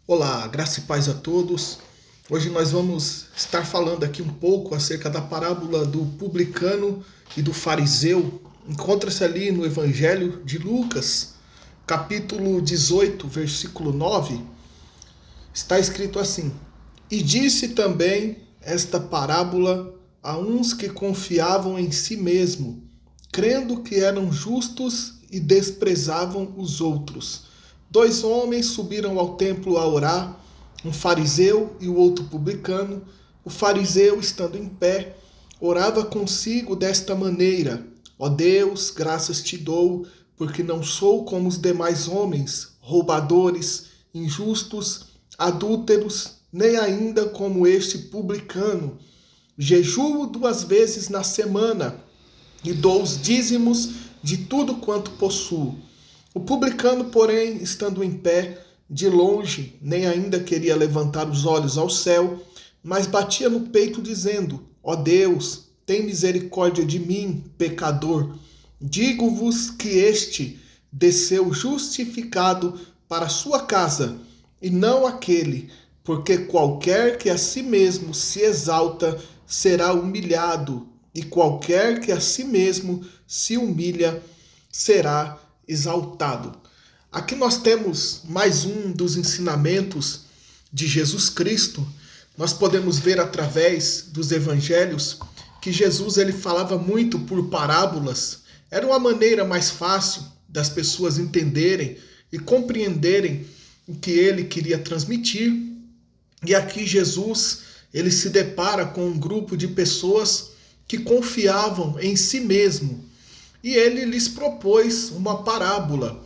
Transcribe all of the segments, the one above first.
Olá, graça e paz a todos. Hoje nós vamos estar falando aqui um pouco acerca da parábola do publicano e do fariseu. Encontra-se ali no Evangelho de Lucas, capítulo 18, versículo 9. Está escrito assim: E disse também esta parábola a uns que confiavam em si mesmo, crendo que eram justos e desprezavam os outros. Dois homens subiram ao templo a orar, um fariseu e o outro publicano. O fariseu, estando em pé, orava consigo desta maneira: Ó Deus, graças te dou, porque não sou como os demais homens, roubadores, injustos, adúlteros, nem ainda como este publicano. Jejuo 2 vezes na semana e dou os dízimos de tudo quanto possuo. O publicano, porém, estando em pé, de longe, nem ainda queria levantar os olhos ao céu, mas batia no peito, dizendo: Ó Deus, tem misericórdia de mim, pecador. Digo-vos que este desceu justificado para sua casa, e não aquele, porque qualquer que a si mesmo se exalta será humilhado, e qualquer que a si mesmo se humilha será exaltado. Aqui nós temos mais um dos ensinamentos de Jesus Cristo. Nós podemos ver através dos evangelhos que Jesus ele falava muito por parábolas. Era uma maneira mais fácil das pessoas entenderem e compreenderem o que ele queria transmitir. E aqui Jesus ele se depara com um grupo de pessoas que confiavam em si mesmo. E ele lhes propôs uma parábola.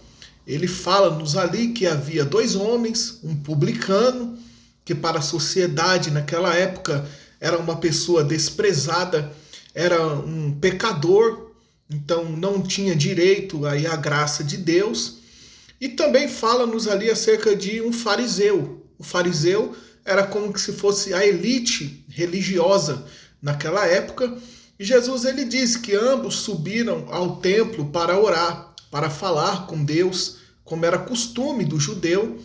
Ele fala-nos ali que havia dois homens, um publicano, que para a sociedade naquela época era uma pessoa desprezada, era um pecador, então não tinha direito aí à graça de Deus. E também fala-nos ali acerca de um fariseu. O fariseu era como se fosse a elite religiosa naquela época. E Jesus ele diz que ambos subiram ao templo para orar, para falar com Deus, como era costume do judeu,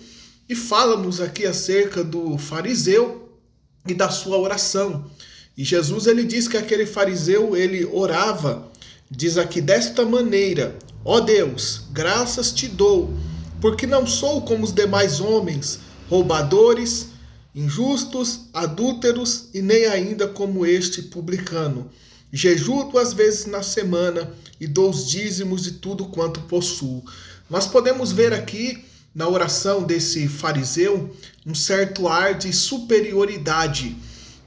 e fala-nos aqui acerca do fariseu e da sua oração. E Jesus ele diz que aquele fariseu ele orava, diz aqui desta maneira: Ó Deus, graças te dou, porque não sou como os demais homens, roubadores, injustos, adúlteros e nem ainda como este publicano. Jejuo 2 vezes na semana e dou os dízimos de tudo quanto possuo. Nós podemos ver aqui na oração desse fariseu um certo ar de superioridade,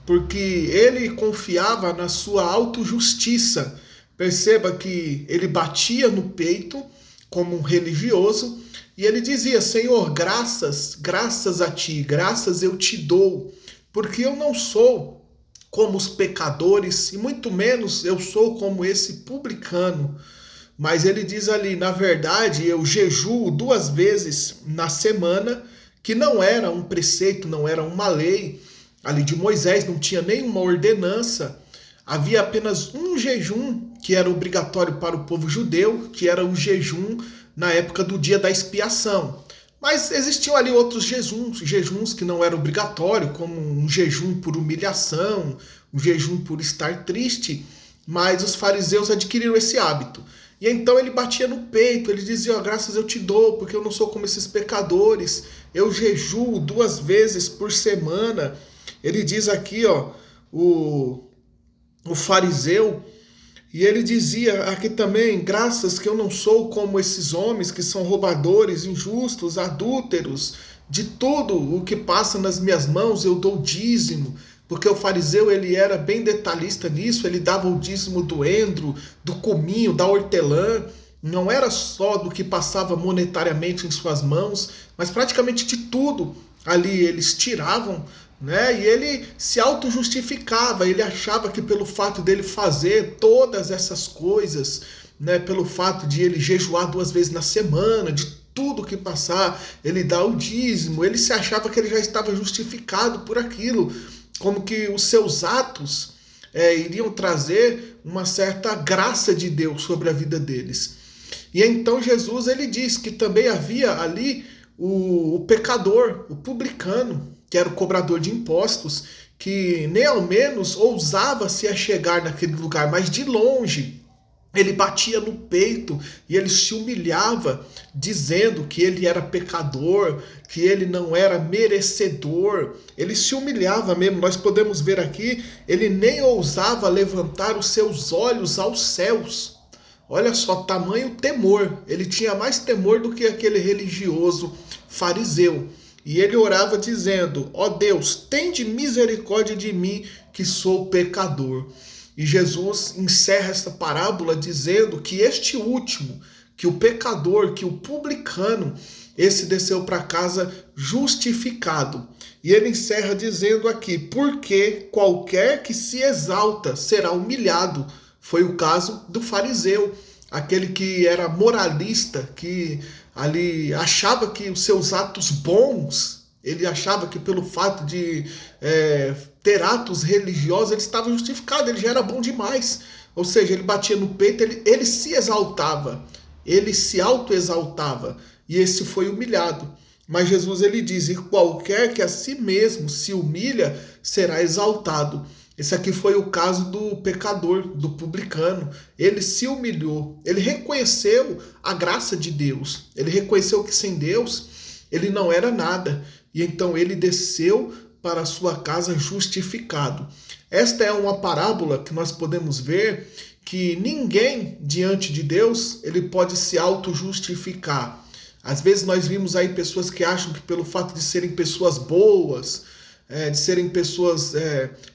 porque ele confiava na sua autojustiça. Perceba que ele batia no peito como um religioso e ele dizia: Senhor, graças a ti, graças eu te dou, porque eu não sou como os pecadores, e muito menos eu sou como esse publicano. Mas ele diz ali: na verdade, eu jejuo 2 vezes na semana, que não era um preceito, não era uma lei ali de Moisés, não tinha nenhuma ordenança. Havia apenas um jejum que era obrigatório para o povo judeu, que era o jejum na época do dia da expiação. Mas existiam ali outros jejuns que não eram obrigatórios, como um jejum por humilhação, um jejum por estar triste, mas os fariseus adquiriram esse hábito. E então ele batia no peito, ele dizia: graças eu te dou, porque eu não sou como esses pecadores, eu jejuo 2 vezes por semana. Ele diz aqui, o fariseu, e ele dizia aqui também: graças que eu não sou como esses homens que são roubadores, injustos, adúlteros, de tudo o que passa nas minhas mãos eu dou dízimo. Porque o fariseu ele era bem detalhista nisso, ele dava o dízimo do endro, do cominho, da hortelã. Não era só do que passava monetariamente em suas mãos, mas praticamente de tudo ali eles tiravam, né? E ele se auto-justificava, ele achava que pelo fato dele fazer todas essas coisas, né, pelo fato de ele jejuar 2 vezes na semana, de tudo que passar, ele dá o dízimo, ele se achava que ele já estava justificado por aquilo, como que os seus atos iriam trazer uma certa graça de Deus sobre a vida deles. E então Jesus ele diz que também havia ali o pecador, o publicano, que era o cobrador de impostos, que nem ao menos ousava se achegar naquele lugar, mas de longe. Ele batia no peito e ele se humilhava, dizendo que ele era pecador, que ele não era merecedor. Ele se humilhava mesmo. Nós podemos ver aqui, ele nem ousava levantar os seus olhos aos céus. Olha só, tamanho temor. Ele tinha mais temor do que aquele religioso fariseu. E ele orava dizendo: ó Deus, tende misericórdia de mim, que sou pecador. E Jesus encerra essa parábola dizendo que este último, que o pecador, que o publicano, esse desceu para casa justificado. E ele encerra dizendo aqui: porque qualquer que se exalta será humilhado. Foi o caso do fariseu, aquele que era moralista, que ali achava que os seus atos bons, ele achava que pelo fato de ter atos religiosos, ele estava justificado, ele já era bom demais. Ou seja, ele batia no peito, ele se exaltava, ele se autoexaltava, e esse foi humilhado. Mas Jesus ele diz: e qualquer que a si mesmo se humilha será exaltado. Esse aqui foi o caso do pecador, do publicano. Ele se humilhou, ele reconheceu a graça de Deus, ele reconheceu que sem Deus ele não era nada. E então ele desceu para a sua casa justificado. Esta é uma parábola que nós podemos ver que ninguém diante de Deus ele pode se auto-justificar. Às vezes nós vimos aí pessoas que acham que pelo fato de serem pessoas boas, de serem pessoas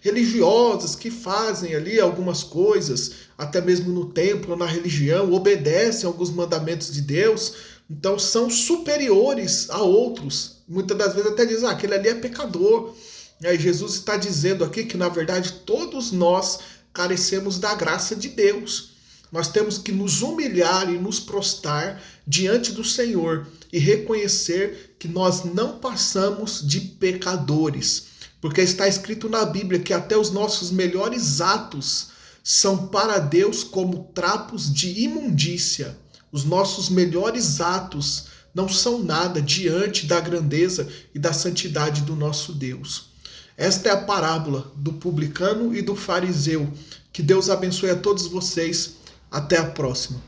religiosas, que fazem ali algumas coisas, até mesmo no templo, na religião, obedecem alguns mandamentos de Deus, então são superiores a outros. Muitas das vezes até dizem: aquele ali é pecador. E aí Jesus está dizendo aqui que, na verdade, todos nós carecemos da graça de Deus. Nós temos que nos humilhar e nos prostrar diante do Senhor e reconhecer que nós não passamos de pecadores. Porque está escrito na Bíblia que até os nossos melhores atos são para Deus como trapos de imundícia. Os nossos melhores atos não são nada diante da grandeza e da santidade do nosso Deus. Esta é a parábola do publicano e do fariseu. Que Deus abençoe a todos vocês. Até a próxima.